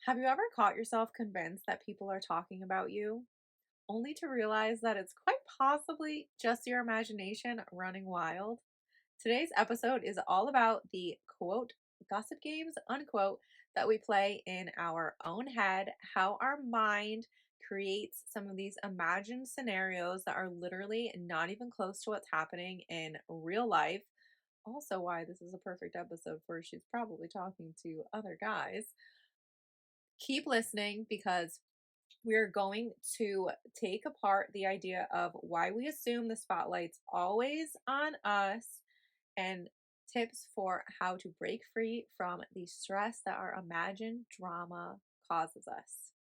Have you ever caught yourself convinced that people are talking about you, only to realize that it's quite possibly just your imagination running wild? Today's episode is all about the quote, gossip games, unquote, that we play in our own head, how our mind creates some of these imagined scenarios that are literally not even close to what's happening in real life. Also, why this is a perfect episode for she's probably talking to other guys. Keep listening because we're going to take apart the idea of why we assume the spotlight's always on us and tips for how to break free from the stress that our imagined drama causes us.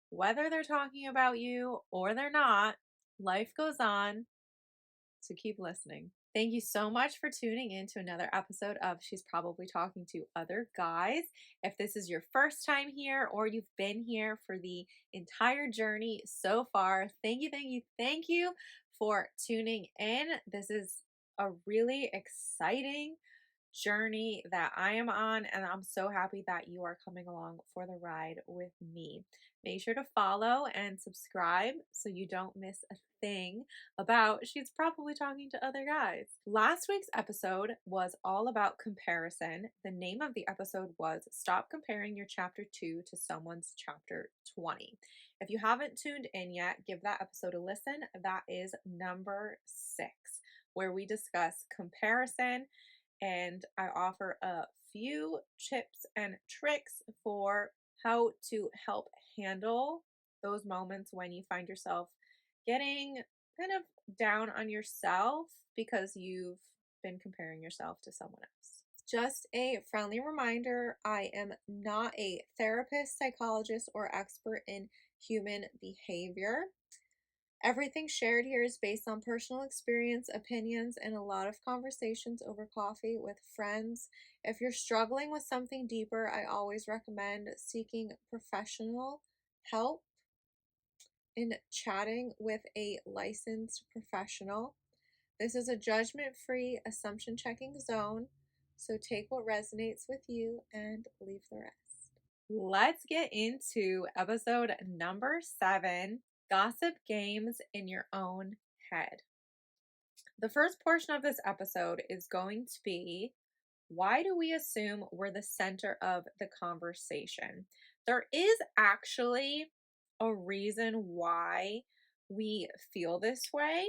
Whether they're talking about you or they're not, life goes on, so keep listening. Thank you so much for tuning in to another episode of She's Probably Talking to Other Guys. If this is your first time here or you've been here for the entire journey so far, thank you for tuning in. This is a really exciting journey that I am on, and I'm so happy that you are coming along for the ride with me. Make sure to follow and subscribe so you don't miss a thing about She's Probably Talking to Other Guys. Last week's episode was all about comparison. The name of the episode was Stop Comparing Your Chapter 2 to Someone's Chapter 20. If you haven't tuned in yet, give that episode a listen. That is number 6, where we discuss comparison and I offer a few tips and tricks for how to help handle those moments when you find yourself getting kind of down on yourself because you've been comparing yourself to someone else. Just a friendly reminder, I am not a therapist, psychologist, or expert in human behavior. Everything shared here is based on personal experience, opinions, and a lot of conversations over coffee with friends. If you're struggling with something deeper, I always recommend seeking professional help in chatting with a licensed professional. This is a judgment free, assumption checking zone, so take what resonates with you and leave the rest. Let's get into episode number 7, Gossip Games in Your Own Head. The first portion of this episode is going to be, why do we assume we're the center of the conversation? There is actually a reason why we feel this way,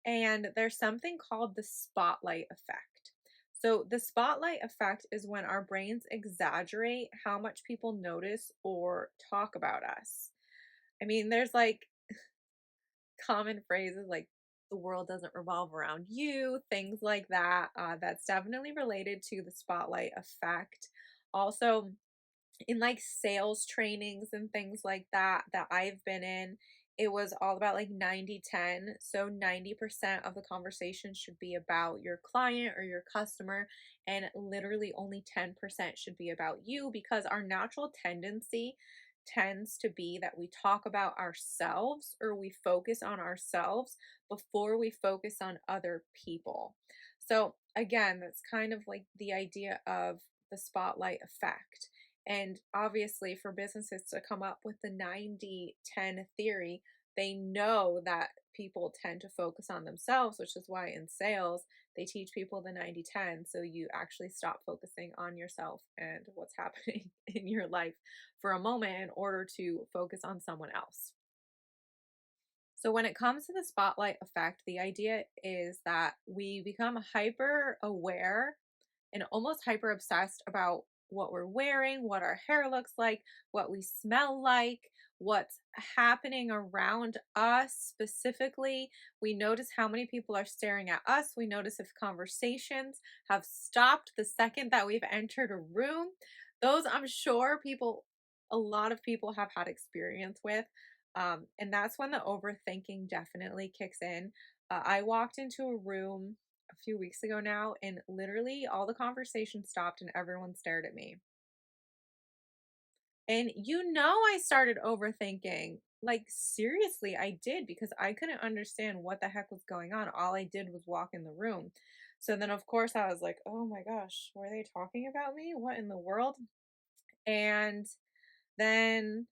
and there's something called the spotlight effect. So, the spotlight effect is when our brains exaggerate how much people notice or talk about us. I mean, there's like common phrases like the world doesn't revolve around you, things like that. That's definitely related to the spotlight effect. Also, in like sales trainings and things like that I've been in, it was all about like 90-10. So 90% of the conversation should be about your client or your customer, and literally only 10% should be about you, because our natural tendency tends to be that we talk about ourselves or we focus on ourselves before we focus on other people. So again, that's kind of like the idea of the spotlight effect. And obviously, for businesses to come up with the 90-10 theory, they know that people tend to focus on themselves, which is why in sales, they teach people the 90-10. So you actually stop focusing on yourself and what's happening in your life for a moment in order to focus on someone else. So when it comes to the spotlight effect, the idea is that we become hyper aware and almost hyper obsessed about what we're wearing, what our hair looks like, what we smell like, what's happening around us specifically. We notice how many people are staring at us. We notice if conversations have stopped the second that we've entered a room. Those, I'm sure a lot of people have had experience with. And that's when the overthinking definitely kicks in. I walked into a room a few weeks ago now, and literally all the conversation stopped and everyone stared at me. And I started overthinking. Like, seriously, I did, because I couldn't understand what the heck was going on. All I did was walk in the room. So then, of course, I was like, oh my gosh, were they talking about me? What in the world? And Then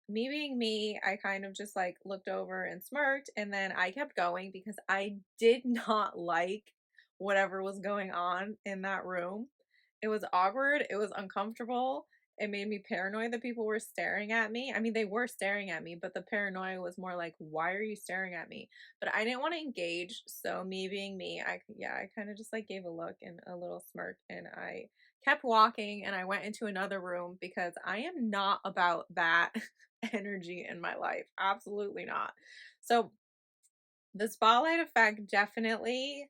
me being me, I kind of just like looked over and smirked, and then I kept going because I did not like whatever was going on in that room. It was awkward, it was uncomfortable. It made me paranoid that people were staring at me. I mean, they were staring at me, but the paranoia was more like, why are you staring at me? But I didn't want to engage. So me being me, I kind of just like gave a look and a little smirk, and I kept walking and I went into another room because I am not about that energy in my life. Absolutely not. So the spotlight effect definitely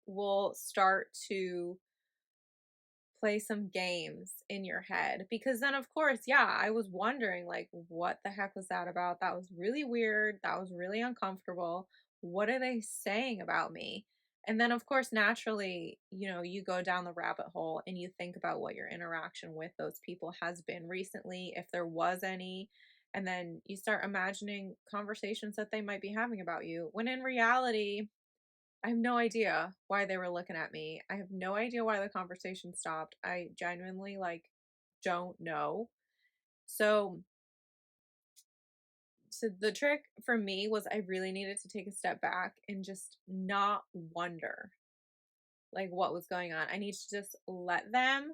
will start to play some games in your head, because then of course, yeah, I was wondering like what the heck was that about? That was really weird. That was really uncomfortable. What are they saying about me? And then of course, naturally, you go down the rabbit hole and you think about what your interaction with those people has been recently, if there was any. And then you start imagining conversations that they might be having about you, when in reality, I have no idea why they were looking at me. I have no idea why the conversation stopped. I genuinely like don't know. So so the trick for me was I really needed to take a step back and just not wonder like what was going on. I need to just let them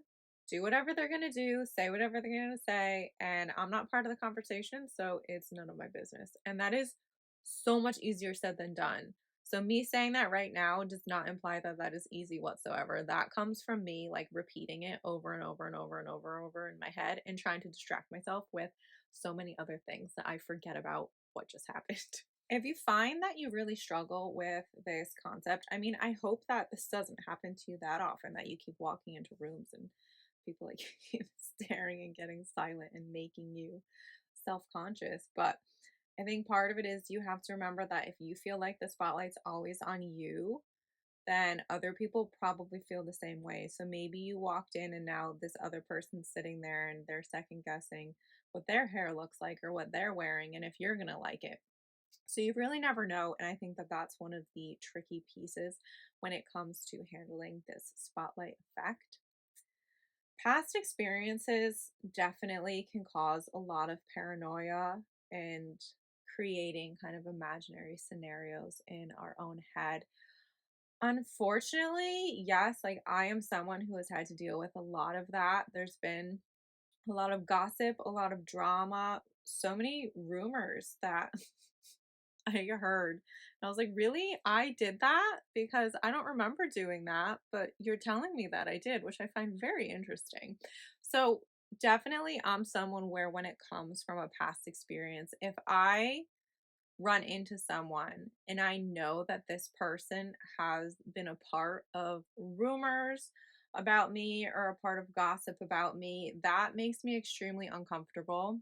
do whatever they're going to do, say whatever they're going to say, and I'm not part of the conversation, so it's none of my business. And that is so much easier said than done. So me saying that right now does not imply that that is easy whatsoever. That comes from me like repeating it over and over and over and over and over in my head and trying to distract myself with so many other things that I forget about what just happened. If you find that you really struggle with this concept, I mean, I hope that this doesn't happen to you that often, that you keep walking into rooms and people like keep staring and getting silent and making you self-conscious. But I think part of it is you have to remember that if you feel like the spotlight's always on you, then other people probably feel the same way. So maybe you walked in and now this other person's sitting there and they're second guessing what their hair looks like or what they're wearing and if you're going to like it. So you really never know. And I think that that's one of the tricky pieces when it comes to handling this spotlight effect. Past experiences definitely can cause a lot of paranoia and creating kind of imaginary scenarios in our own head. Unfortunately, yes, like I am someone who has had to deal with a lot of that. There's been a lot of gossip, a lot of drama, so many rumors that I heard. And I was like, really? I did that? Because I don't remember doing that, but you're telling me that I did, which I find very interesting. So, definitely, I'm someone where when it comes from a past experience, if I run into someone and I know that this person has been a part of rumors about me or a part of gossip about me, that makes me extremely uncomfortable.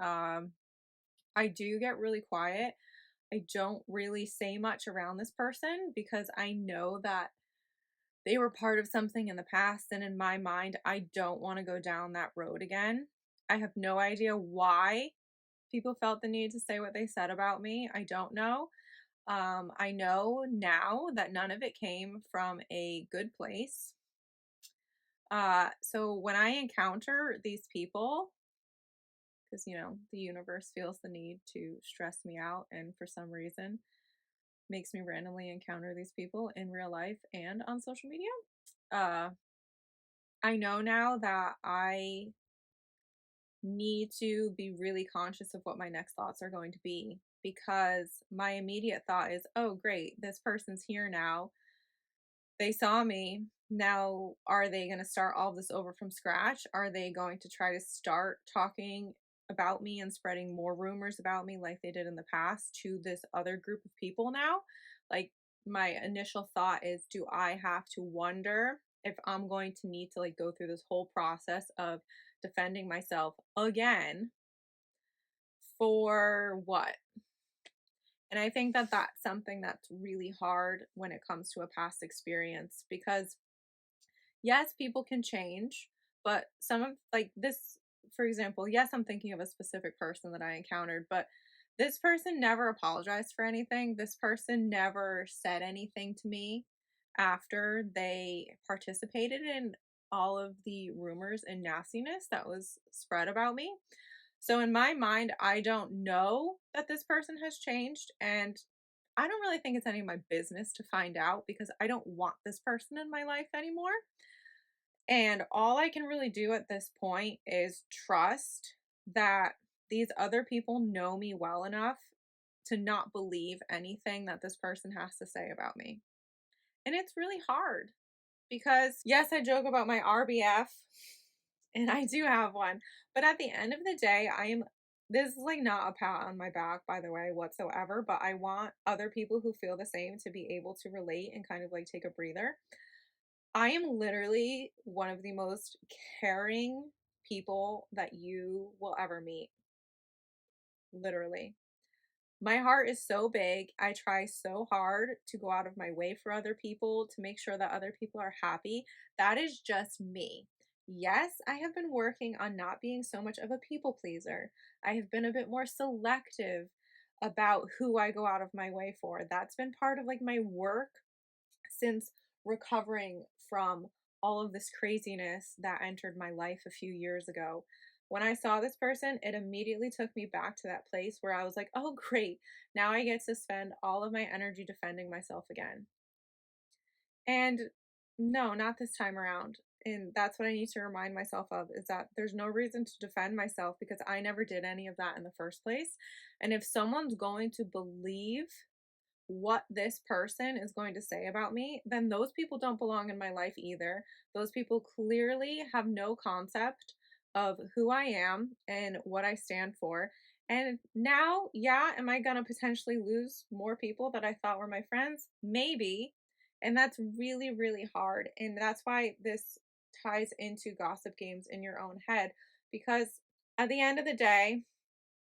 Um, I do get really quiet. I don't really say much around this person because I know that they were part of something in the past. And in my mind, I don't want to go down that road again. I have no idea why people felt the need to say what they said about me. I don't know. I know now that none of it came from a good place. So when I encounter these people, because the universe feels the need to stress me out, and for some reason makes me randomly encounter these people in real life and on social media. Uh, I know now that I need to be really conscious of what my next thoughts are going to be, because my immediate thought is, oh, great, this person's here now. They saw me. Now, are they going to start all this over from scratch? Are they going to try to start talking about me and spreading more rumors about me like they did in the past to this other group of people now? Like, my initial thought is, do I have to wonder if I'm going to need to like go through this whole process of defending myself again for what? And I think that that's something that's really hard when it comes to a past experience, because yes, people can change, but some of like this, for example, yes, I'm thinking of a specific person that I encountered, but this person never apologized for anything. This person never said anything to me after they participated in all of the rumors and nastiness that was spread about me. So in my mind, I don't know that this person has changed, and I don't really think it's any of my business to find out because I don't want this person in my life anymore. And all I can really do at this point is trust that these other people know me well enough to not believe anything that this person has to say about me. And it's really hard because, yes, I joke about my RBF, and I do have one, but at the end of the day, this is like not a pat on my back, by the way, whatsoever, but I want other people who feel the same to be able to relate and kind of like take a breather. I am literally one of the most caring people that you will ever meet. Literally. My heart is so big. I try so hard to go out of my way for other people to make sure that other people are happy. That is just me. Yes, I have been working on not being so much of a people pleaser. I have been a bit more selective about who I go out of my way for. That's been part of like my work since recovering from all of this craziness that entered my life a few years ago. When I saw this person, it immediately took me back to that place where I was like, oh, great. Now I get to spend all of my energy defending myself again. And no, not this time around. And that's what I need to remind myself of is that there's no reason to defend myself because I never did any of that in the first place. And if someone's going to believe what this person is going to say about me, then those people don't belong in my life either. Those people clearly have no concept of who I am and what I stand for. And now, yeah, am I going to potentially lose more people that I thought were my friends? Maybe. And that's really, really hard. And that's why this ties into gossip games in your own head. Because at the end of the day,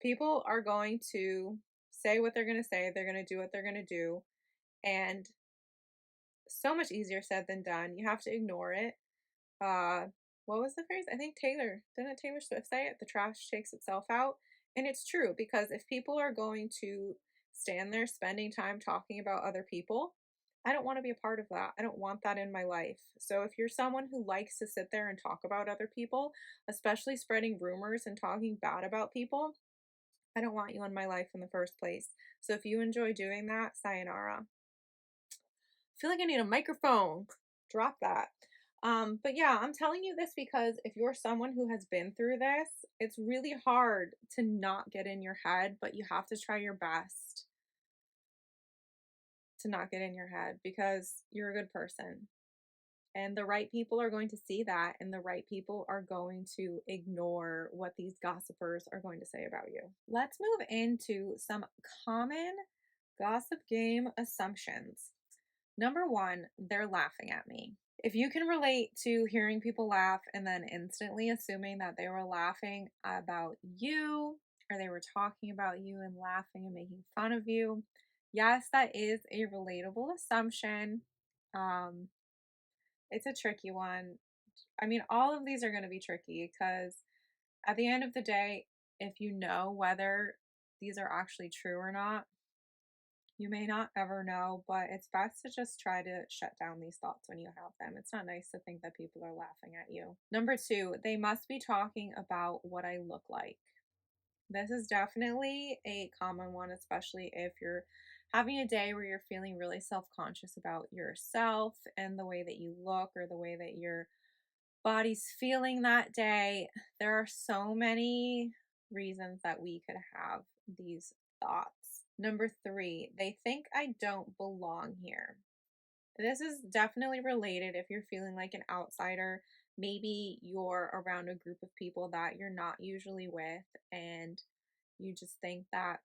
people are going to say what they're going to say, they're going to do what they're going to do, and so much easier said than done. You have to ignore it. Uh what was the phrase? I think didn't Taylor Swift say it? The trash takes itself out. And it's true because if people are going to stand there spending time talking about other people, I don't want to be a part of that. I don't want that in my life. So if you're someone who likes to sit there and talk about other people, especially spreading rumors and talking bad about people, I don't want you in my life in the first place. So if you enjoy doing that, sayonara. I feel like I need a microphone. Drop that. But yeah, I'm telling you this because if you're someone who has been through this, it's really hard to not get in your head, but you have to try your best to not get in your head because you're a good person. And the right people are going to see that, and the right people are going to ignore what these gossipers are going to say about you. Let's move into some common gossip game assumptions. Number one, they're laughing at me. If you can relate to hearing people laugh and then instantly assuming that they were laughing about you or they were talking about you and laughing and making fun of you, yes, that is a relatable assumption. Um, it's a tricky one. I mean, all of these are going to be tricky because at the end of the day, if you know whether these are actually true or not, you may not ever know, but it's best to just try to shut down these thoughts when you have them. It's not nice to think that people are laughing at you. Number two, they must be talking about what I look like. This is definitely a common one, especially if you're having a day where you're feeling really self conscious about yourself and the way that you look or the way that your body's feeling that day. There are so many reasons that we could have these thoughts. Number three, they think I don't belong here. This is definitely related if you're feeling like an outsider. Maybe you're around a group of people that you're not usually with, and you just think that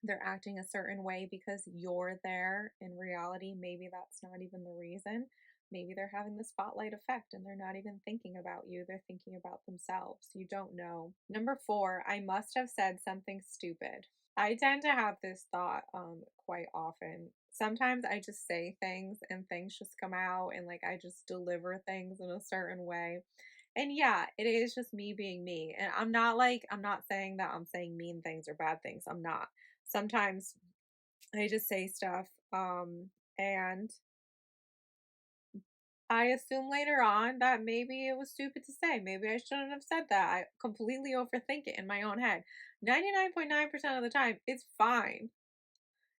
they're acting a certain way because you're there. In reality, maybe that's not even the reason. Maybe they're having the spotlight effect and they're not even thinking about you. They're thinking about themselves. You don't know. Number four, I must have said something stupid. I tend to have this thought quite often. Sometimes I just say things and things just come out and like I just deliver things in a certain way. And yeah, it is just me being me. And I'm not saying that I'm saying mean things or bad things. I'm not. Sometimes I just say stuff and I assume later on that maybe it was stupid to say. Maybe I shouldn't have said that. I completely overthink it in my own head. 99.9% of the time, it's fine.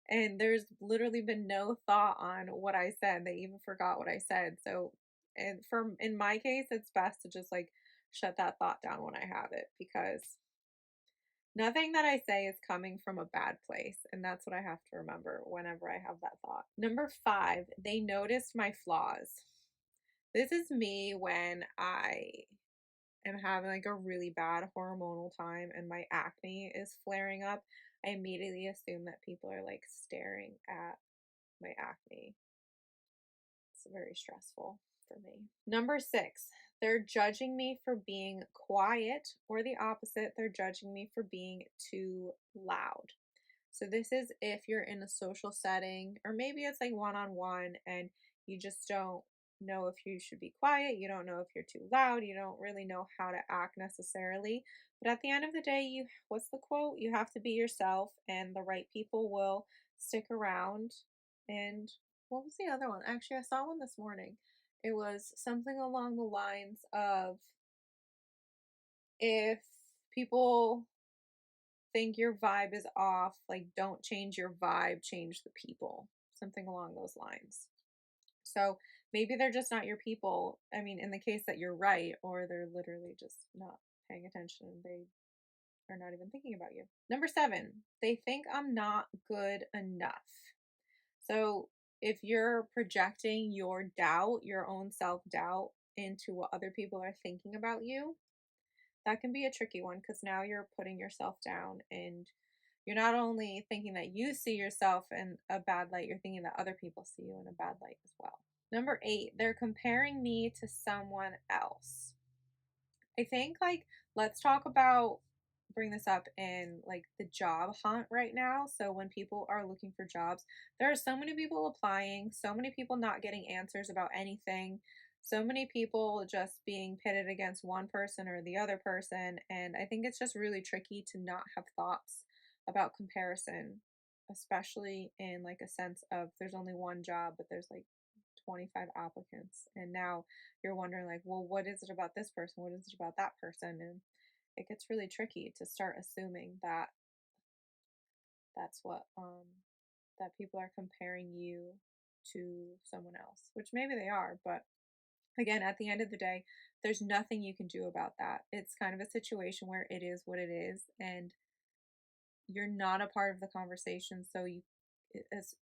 And there's literally been no thought on what I said. They even forgot what I said. So, and for in my case, it's best to just like shut that thought down when I have it, because nothing that I say is coming from a bad place. And that's what I have to remember whenever I have that thought. Number 5, they noticed my flaws. This is me when I am having like a really bad hormonal time and my acne is flaring up. I immediately assume that people are like staring at my acne. It's very stressful for me. Number 6, they're judging me for being quiet, or the opposite, they're judging me for being too loud. So this is if you're in a social setting, or maybe it's like one on one and you just don't know if you should be quiet, you don't know if you're too loud, you don't really know how to act necessarily. But at the end of the day, you what's the quote? You have to be yourself and the right people will stick around. And what was the other one? Actually, I saw one this morning. It was something along the lines of, if people think your vibe is off, like don't change your vibe, change the people. Something along those lines. So maybe they're just not your people. I mean, in the case that you're right, or they're literally just not paying attention. They are not even thinking about you. Number 7, they think I'm not good enough. So if you're projecting your doubt, your own self doubt, into what other people are thinking about you, that can be a tricky one, because now you're putting yourself down and you're not only thinking that you see yourself in a bad light, you're thinking that other people see you in a bad light as well. Number 8, they're comparing me to someone else. I think, like, let's talk about, bring this up in like the job hunt right now. So when people are looking for jobs, there are so many people applying, so many people not getting answers about anything, so many people just being pitted against one person or the other person. And I think it's just really tricky to not have thoughts about comparison, especially in like a sense of there's only one job, but there's like 25 applicants. And now you're wondering, like, well, what is it about this person? What is it about that person? And it gets really tricky to start assuming that that's what, that people are comparing you to someone else, which maybe they are. But again, at the end of the day, there's nothing you can do about that. It's kind of a situation where it is what it is, and you're not a part of the conversation. So it's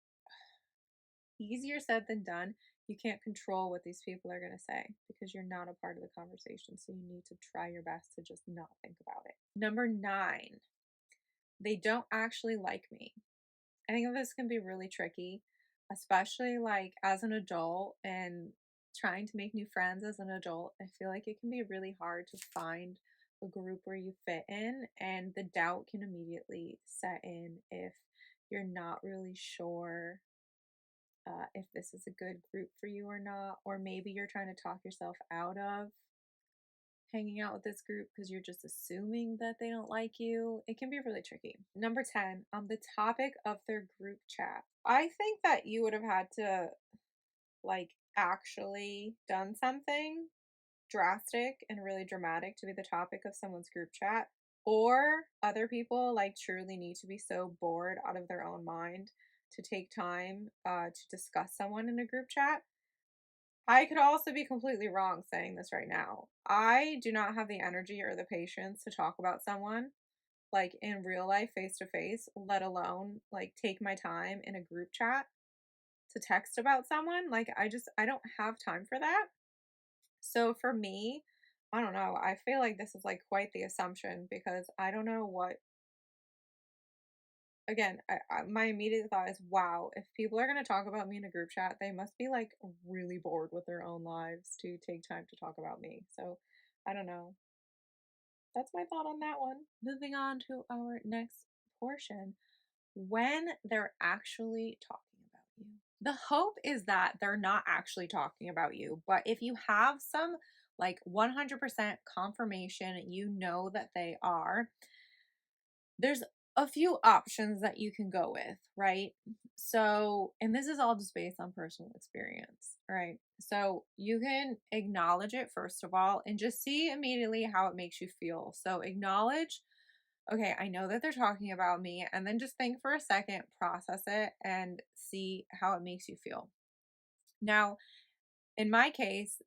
easier said than done. You can't control what these people are going to say because you're not a part of the conversation. So you need to try your best to just not think about it. Number 9, they don't actually like me. I think this can be really tricky, especially like as an adult and trying to make new friends as an adult. I feel like it can be really hard to find a group where you fit in, and the doubt can immediately set in if you're not really sure if this is a good group for you or not, or maybe you're trying to talk yourself out of hanging out with this group because you're just assuming that they don't like you. It can be really tricky. Number 10, on the topic of their group chat, I think that you would have had to like actually done something drastic and really dramatic to be the topic of someone's group chat, or other people like truly need to be so bored out of their own mind to take time to discuss someone in a group chat. I could also be completely wrong saying this right now. I do not have the energy or the patience to talk about someone like in real life, face to face, let alone like take my time in a group chat to text about someone. Like I don't have time for that. So for me, I don't know. I feel like this is like quite the assumption, because I don't know what, again, my immediate thought is, wow, if people are going to talk about me in a group chat, they must be like really bored with their own lives to take time to talk about me. So I don't know. That's my thought on that one. Moving on to our next portion, when they're actually talking about you. The hope is that they're not actually talking about you, but if you have some like 100% confirmation, you know that they are, there's a few options that you can go with, right? So, and this is all just based on personal experience, right? So, you can acknowledge it first of all and just see immediately how it makes you feel. So, acknowledge, okay, I know that they're talking about me, and then just think for a second, process it, and see how it makes you feel. Now, in my case,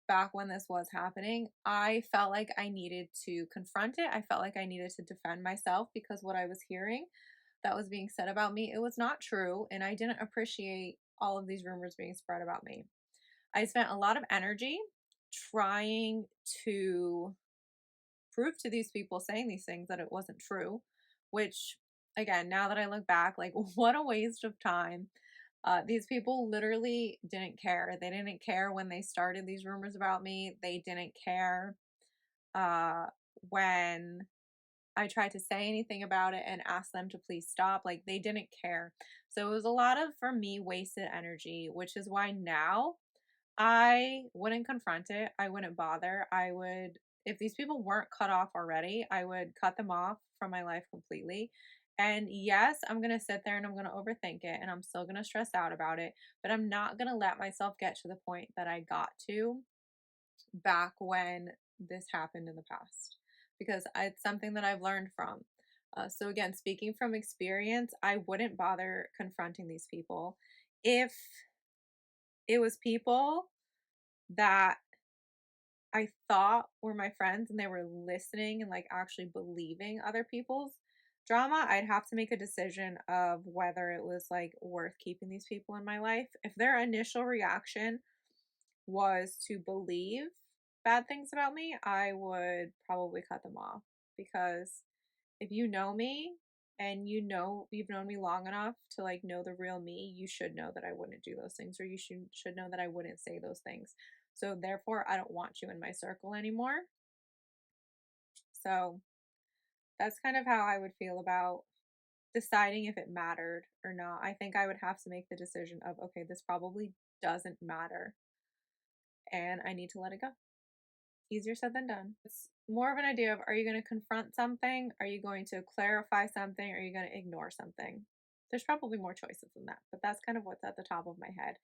back when this was happening, I felt like I needed to confront it. I felt like I needed to defend myself because what I was hearing that was being said about me, it was not true. And I didn't appreciate all of these rumors being spread about me. I spent a lot of energy trying to prove to these people saying these things that it wasn't true, which, again, now that I look back, like, what a waste of time. These people literally didn't care. They didn't care when they started these rumors about me. They didn't care uh, when I tried to say anything about it and ask them to please stop. Like, they didn't care. So it was a lot of, for me, wasted energy, which is why now I wouldn't confront it. I wouldn't bother. I would, if these people weren't cut off already, I would cut them off from my life completely. And yes, I'm going to sit there and I'm going to overthink it and I'm still going to stress out about it, but I'm not going to let myself get to the point that I got to back when this happened in the past because it's something that I've learned from. So, again, speaking from experience, I wouldn't bother confronting these people. If it was people that I thought were my friends and they were listening and like actually believing other people's drama, I'd have to make a decision of whether it was like worth keeping these people in my life. If their initial reaction was to believe bad things about me, I would probably cut them off because if you know me and you know you've known me long enough to like know the real me, you should know that I wouldn't do those things or you should know that I wouldn't say those things. So therefore I don't want you in my circle anymore. So that's kind of how I would feel about deciding if it mattered or not. I think I would have to make the decision of okay, this probably doesn't matter and I need to let it go. Easier said than done. It's more of an idea of are you going to confront something? Are you going to clarify something? Are you going to ignore something? There's probably more choices than that, but that's kind of what's at the top of my head.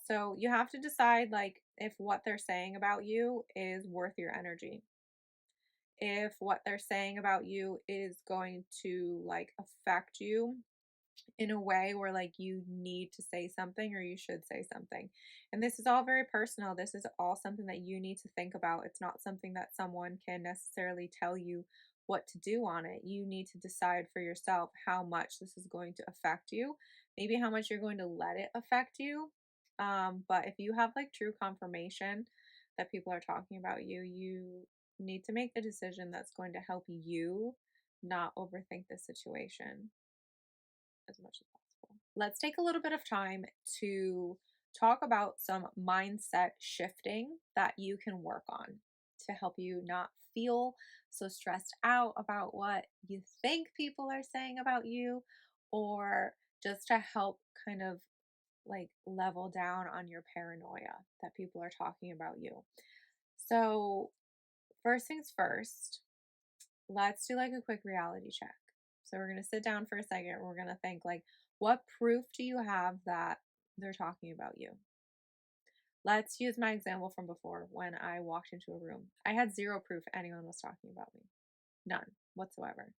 So you have to decide like if what they're saying about you is worth your energy. If what they're saying about you is going to like affect you in a way where like you need to say something or you should say something. And this is all very personal. This is all something that you need to think about. It's not something that someone can necessarily tell you what to do on it. You need to decide for yourself how much this is going to affect you, maybe how much you're going to let it affect you. But if you have like true confirmation that people are talking about you, you need to make the decision that's going to help you not overthink the situation as much as possible. Let's take a little bit of time to talk about some mindset shifting that you can work on to help you not feel so stressed out about what you think people are saying about you, or just to help kind of like level down on your paranoia that people are talking about you. So, first things first, let's do like a quick reality check. So we're going to sit down for a second and we're going to think like what proof do you have that they're talking about you? Let's use my example from before when I walked into a room. I had zero proof anyone was talking about me. None whatsoever.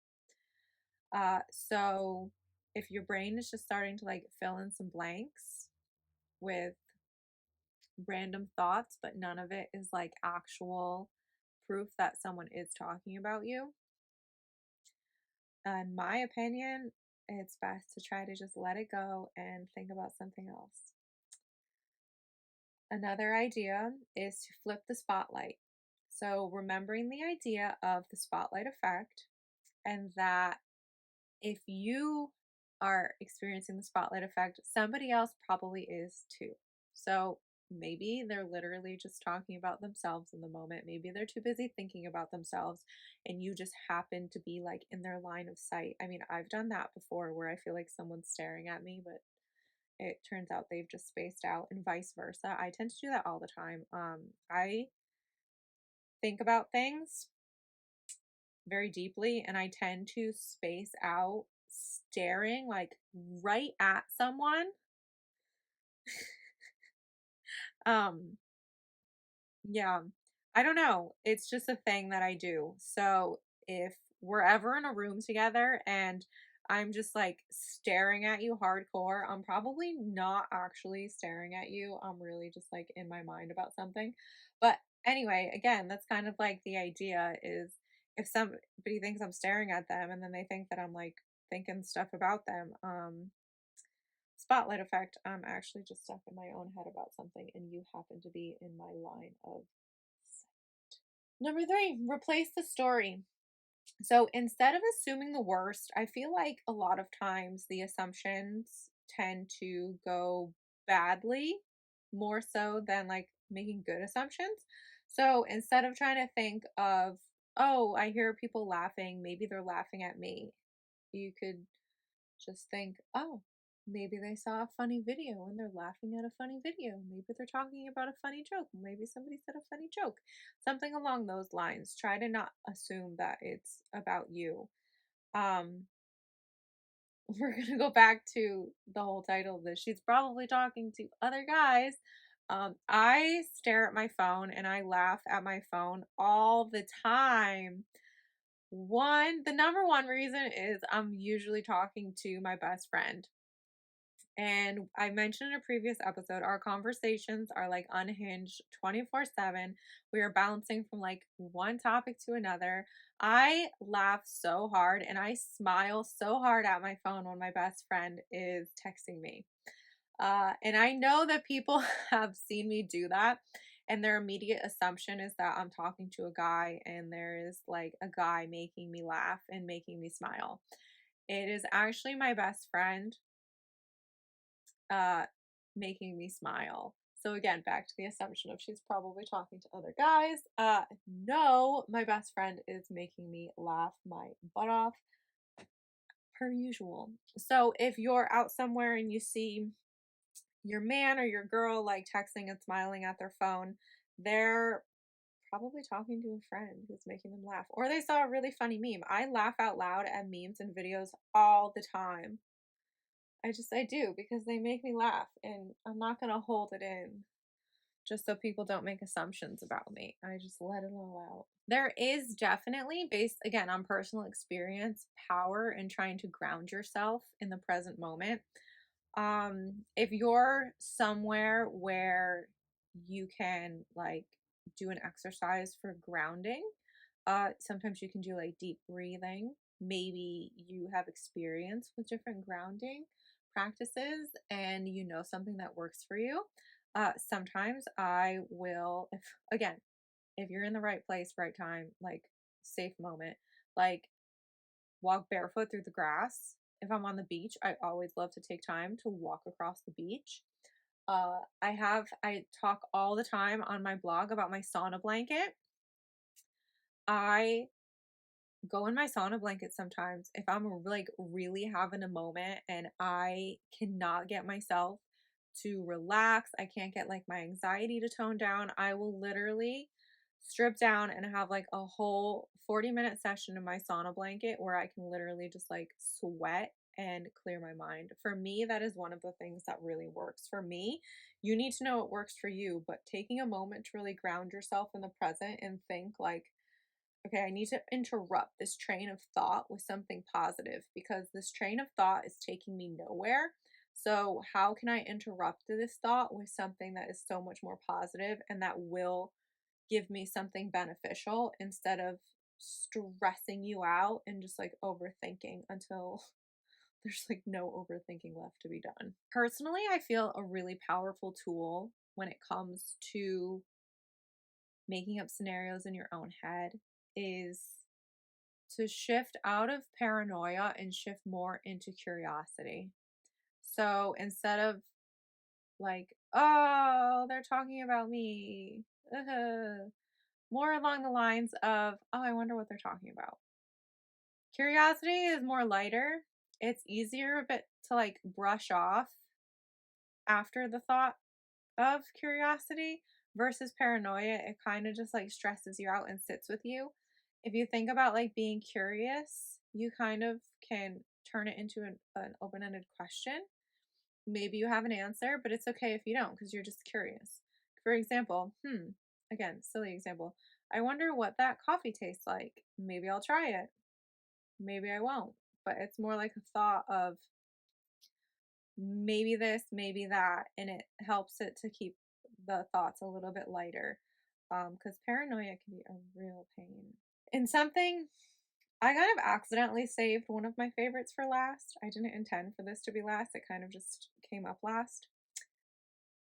So if your brain is just starting to like fill in some blanks with random thoughts, but none of it is like actual proof that someone is talking about you, in my opinion, it's best to try to just let it go and think about something else. Another idea is to flip the spotlight. So, remembering the idea of the spotlight effect, and that if you are experiencing the spotlight effect, somebody else probably is too. So, maybe they're literally just talking about themselves in the moment. Maybe they're too busy thinking about themselves and you just happen to be like in their line of sight. I mean, I've done that before where I feel like someone's staring at me, but it turns out they've just spaced out and vice versa. I tend to do that all the time. I think about things very deeply, and I tend to space out staring like right at someone. Um, yeah. I don't know. It's just a thing that I do. So if we're ever in a room together and I'm just like staring at you hardcore, I'm probably not actually staring at you. I'm really just like in my mind about something. But anyway, again, that's kind of like the idea is if somebody thinks I'm staring at them and then they think that I'm like thinking stuff about them, spotlight effect, I'm actually just stuck in my own head about something and you happen to be in my line of sight. Number three, replace the story. So instead of assuming the worst, I feel like a lot of times the assumptions tend to go badly more so than like making good assumptions. So instead of trying to think of, oh, I hear people laughing, maybe they're laughing at me, you could just think, oh, maybe they saw a funny video and they're laughing at a funny video. Maybe they're talking about a funny joke. Maybe somebody said a funny joke. Something along those lines. Try to not assume that it's about you. Um, we're going to go back to the whole title of this. She's probably talking to other guys. I stare at my phone and I laugh at my phone all the time. The number one reason is I'm usually talking to my best friend. And I mentioned in a previous episode, our conversations are like unhinged 24/7. We are bouncing from like one topic to another. I laugh so hard and I smile so hard at my phone when my best friend is texting me. And I know that people have seen me do that. And their immediate assumption is that I'm talking to a guy and there is like a guy making me laugh and making me smile. It is actually my best friend uh, making me smile. So again, back to the assumption of she's probably talking to other guys. No, my best friend is making me laugh my butt off per usual. So if you're out somewhere and you see your man or your girl like texting and smiling at their phone, they're probably talking to a friend who's making them laugh. Or they saw a really funny meme. I laugh out loud at memes and videos all the time. I do because they make me laugh and I'm not going to hold it in just so people don't make assumptions about me. I just let it all out. There is definitely, based again on personal experience, power in trying to ground yourself in the present moment. If you're somewhere where you can like do an exercise for grounding, sometimes you can do like deep breathing. Maybe you have experience with different grounding practices and you know something that works for you. Sometimes I will, if again, if you're in the right place, right time, like safe moment, like walk barefoot through the grass. If I'm on the beach, I always love to take time to walk across the beach. I talk all the time on my blog about my sauna blanket. I go in my sauna blanket sometimes if I'm like really having a moment and I cannot get myself to relax. I can't get like my anxiety to tone down. I will literally strip down and have like a whole 40-minute session in my sauna blanket where I can literally just like sweat and clear my mind. For me, that is one of the things that really works for me. You need to know what works for you, but taking a moment to really ground yourself in the present and think like, okay, I need to interrupt this train of thought with something positive because this train of thought is taking me nowhere. So, how can I interrupt this thought with something that is so much more positive and that will give me something beneficial instead of stressing you out and just like overthinking until there's like no overthinking left to be done? Personally, I feel a really powerful tool when it comes to making up scenarios in your own head is to shift out of paranoia and shift more into curiosity. So instead of like, oh, they're talking about me, more along the lines of, oh, I wonder what they're talking about. Curiosity is more lighter. It's easier a bit to like brush off after the thought of curiosity versus paranoia. It kind of just like stresses you out and sits with you. If you think about like being curious, you kind of can turn it into an open ended question. Maybe you have an answer, but it's okay if you don't because you're just curious. For example, again, silly example. I wonder what that coffee tastes like. Maybe I'll try it. Maybe I won't. But it's more like a thought of maybe this, maybe that, and it helps it to keep the thoughts a little bit lighter. Because paranoia can be a real pain. And something I kind of accidentally saved one of my favorites for last. I didn't intend for this to be last. It kind of just came up last.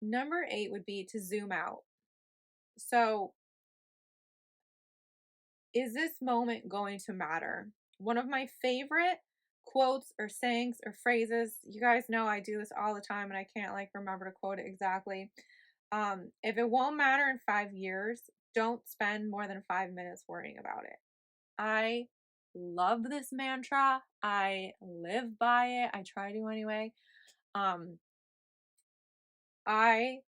Number 8 would be to zoom out. So, is this moment going to matter? One of my favorite quotes or sayings or phrases, you guys know I do this all the time and I can't like remember to quote it exactly. If it won't matter in 5 years, don't spend more than 5 minutes worrying about it. I love this mantra. I live by it. I try to anyway. Um, I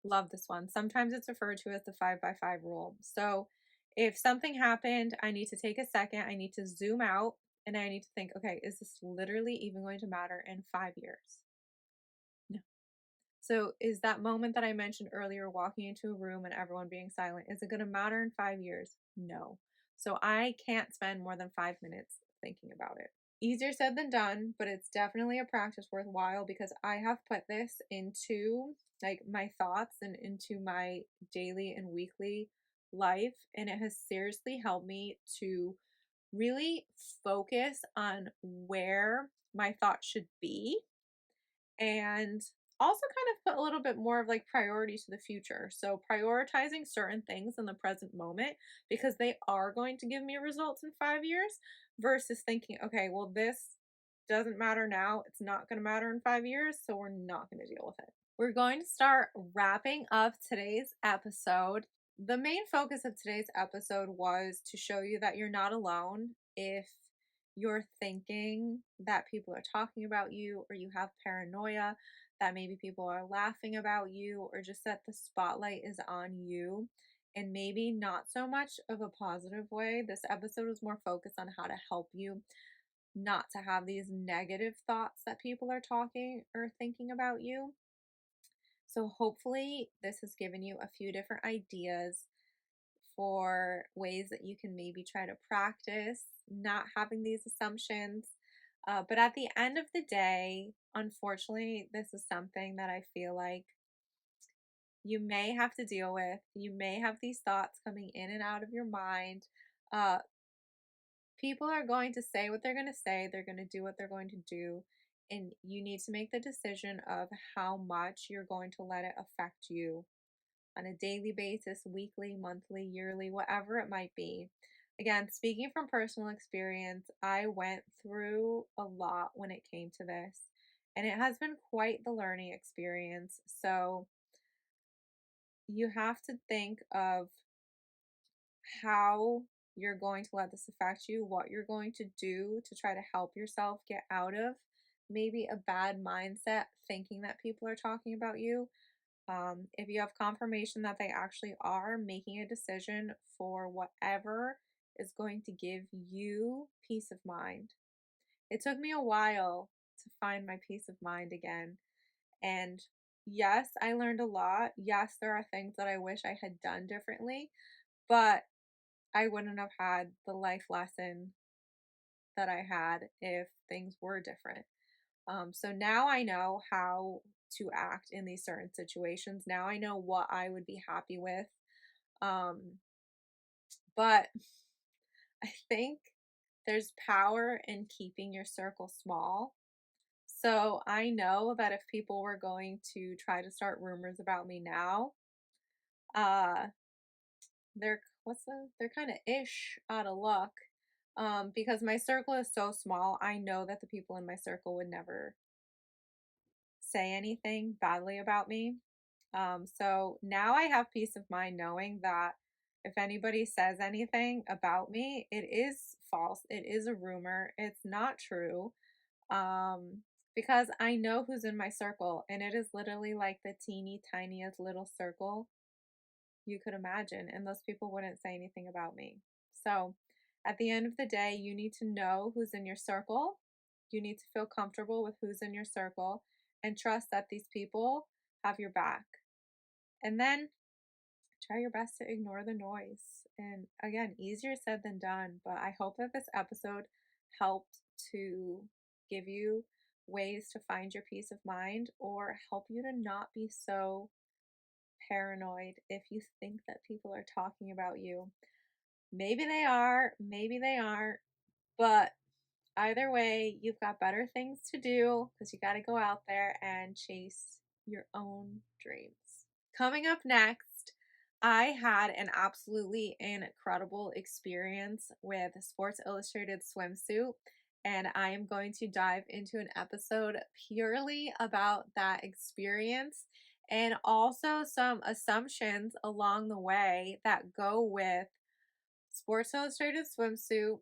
love this one. Sometimes it's referred to as the 5 by 5 rule. So if something happened, I need to take a second, I need to zoom out, and I need to think, okay, is this literally even going to matter in 5 years? No. So is that moment that I mentioned earlier, walking into a room and everyone being silent, is it going to matter in 5 years? No. So I can't spend more than 5 minutes thinking about it. Easier said than done, but it's definitely a practice worthwhile because I have put this into like my thoughts and into my daily and weekly life, and it has seriously helped me to really focus on where my thoughts should be and also kind of put a little bit more of like priority to the future. So prioritizing certain things in the present moment because they are going to give me results in 5 years versus thinking, okay, well, this doesn't matter now. It's not going to matter in 5 years. So we're not going to deal with it. We're going to start wrapping up today's episode. The main focus of today's episode was to show you that you're not alone if you're thinking that people are talking about you or you have paranoia, that maybe people are laughing about you, or just that the spotlight is on you. And maybe not so much of a positive way. This episode was more focused on how to help you not to have these negative thoughts that people are talking or thinking about you. So, hopefully, this has given you a few different ideas for ways that you can maybe try to practice not having these assumptions. But at the end of the day, unfortunately, this is something that I feel like you may have to deal with. You may have these thoughts coming in and out of your mind. Uh, People are going to say what they're going to say, they're going to do what they're going to do. And you need to make the decision of how much you're going to let it affect you on a daily basis, weekly, monthly, yearly, whatever it might be. Again, speaking from personal experience, I went through a lot when it came to this, and it has been quite the learning experience. So, you have to think of how you're going to let this affect you, what you're going to do to try to help yourself get out of maybe a bad mindset thinking that people are talking about you. If you have confirmation that they actually are, making a decision for whatever is going to give you peace of mind. It took me a while to find my peace of mind again. And yes, I learned a lot. Yes, there are things that I wish I had done differently, but I wouldn't have had the life lesson that I had if things were different. So now I know how to act in these certain situations. Now I know what I would be happy with. Um, but I think there's power in keeping your circle small. So I know that if people were going to try to start rumors about me now, uh, they're kind of ish out of luck. Because my circle is so small, I know that the people in my circle would never say anything badly about me. So now I have peace of mind knowing that if anybody says anything about me, it is false. It is a rumor. It's not true. Um, because I know who's in my circle, and it is literally like the teeny tiniest little circle you could imagine, and those people wouldn't say anything about me. So At the end of the day, you need to know who's in your circle. You need to feel comfortable with who's in your circle and trust that these people have your back. And then try your best to ignore the noise. And again, easier said than done, but I hope that this episode helped to give you ways to find your peace of mind or help you to not be so paranoid if you think that people are talking about you. Maybe they are, maybe they aren't, but either way, you've got better things to do because you got to go out there and chase your own dreams. Coming up next, I had an absolutely incredible experience with Sports Illustrated swimsuit, and I am going to dive into an episode purely about that experience and also some assumptions along the way that go with Sports Illustrated swimsuit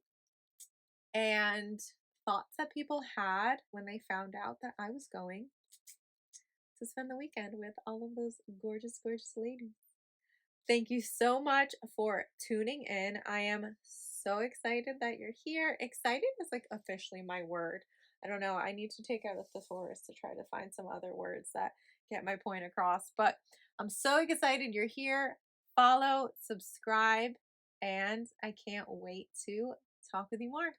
and thoughts that people had when they found out that I was going to spend the weekend with all of those gorgeous, gorgeous ladies. Thank you so much for tuning in. I am so excited that you're here. Excited is like officially my word. I don't know. I need to take out a thesaurus to try to find some other words that get my point across. But I'm so excited you're here. Follow, subscribe, and I can't wait to talk with you more.